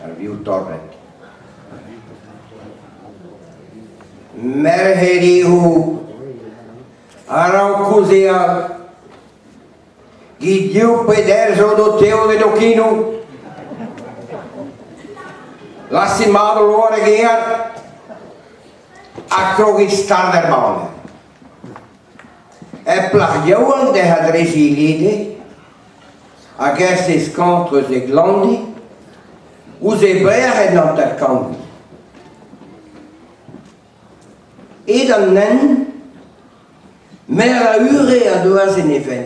Arviu torret. Merherihu Araucuzia Gidiu Pederso do Teo de Doquino Lassimado Luore Gear Acrogistar der Bane E plagiauan de had resilide Aquestes contres e glandi Us e beren op der kamp E dan nen Mera ure a doaz en even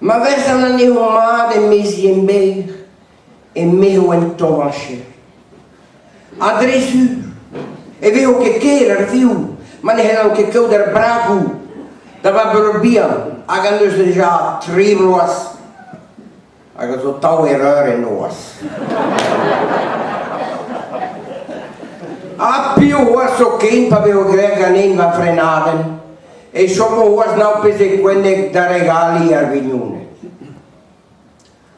Ma versan an eo mat en mezi en ber En meo en tovancher Adresu E veo que quer ar viu Ma ne helan que keu der bragu Da va burbian Agan dus deja trimloas Agan zo tau erreur en oas A più oas o kind pa veo grega nen va frenaden E somo oas nau pese quende da regali ar vignune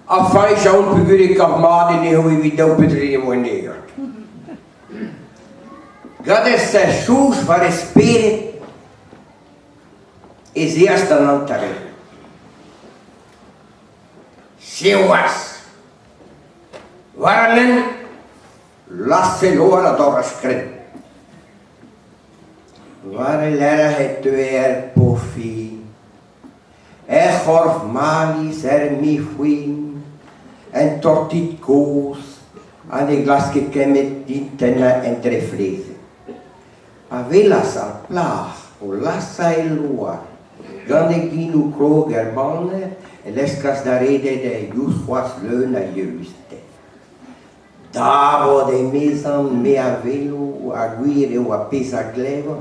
A fai ja un figure capmade ne hui videu pedrimo en negert Gades se sus var spirit E ziasta nantare Se oas Varanen Lasse loa dora skred Vare lera het po fi E chorf malis mi fuin En tortit koos An de glaske kemet ditena entre flese A velas al plach O lassa e loa Gande ginu kroger bane E leskas da rede de juswas leuna juste Davo de mesan me a velo A guire o a pesa gleva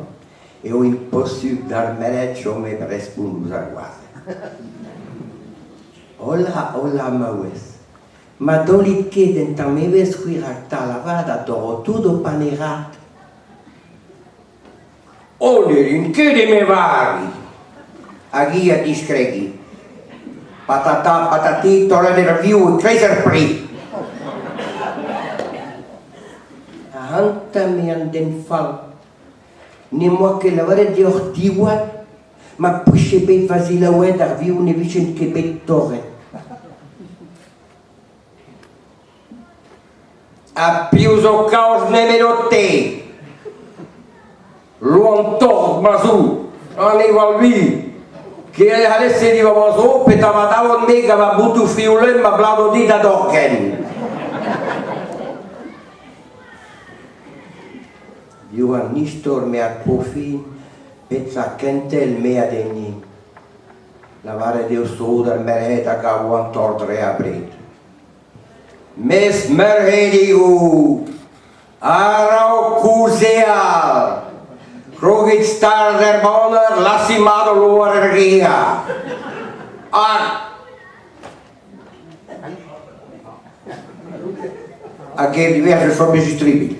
E o impossible dar mereccio me prespun usaguase Ola maues Ma dolit keden tam eves huiracta lavada Doro tudo panerat Olerin kede me vari Agia discregi Patata patati tore de review Kaiser pri Hanta me an den fal Ne moi que la vare de ortiwat Ma puxe be vazila wed ar viu ne vicent ke bet torre A pius o caos nemero te Luon tord mazou An eval vi Che alesse di vavazo Petava davon mega va butu fiulen Ma blado di da dorken Johan Nistor me a pofin Pezza kentel me a degni Lavare deu soudar merheta ca uan tordre a bret Mes merhedigu Arau cuseal Krogit star der boner Lassimado luar ergia A che diverse sono esistribili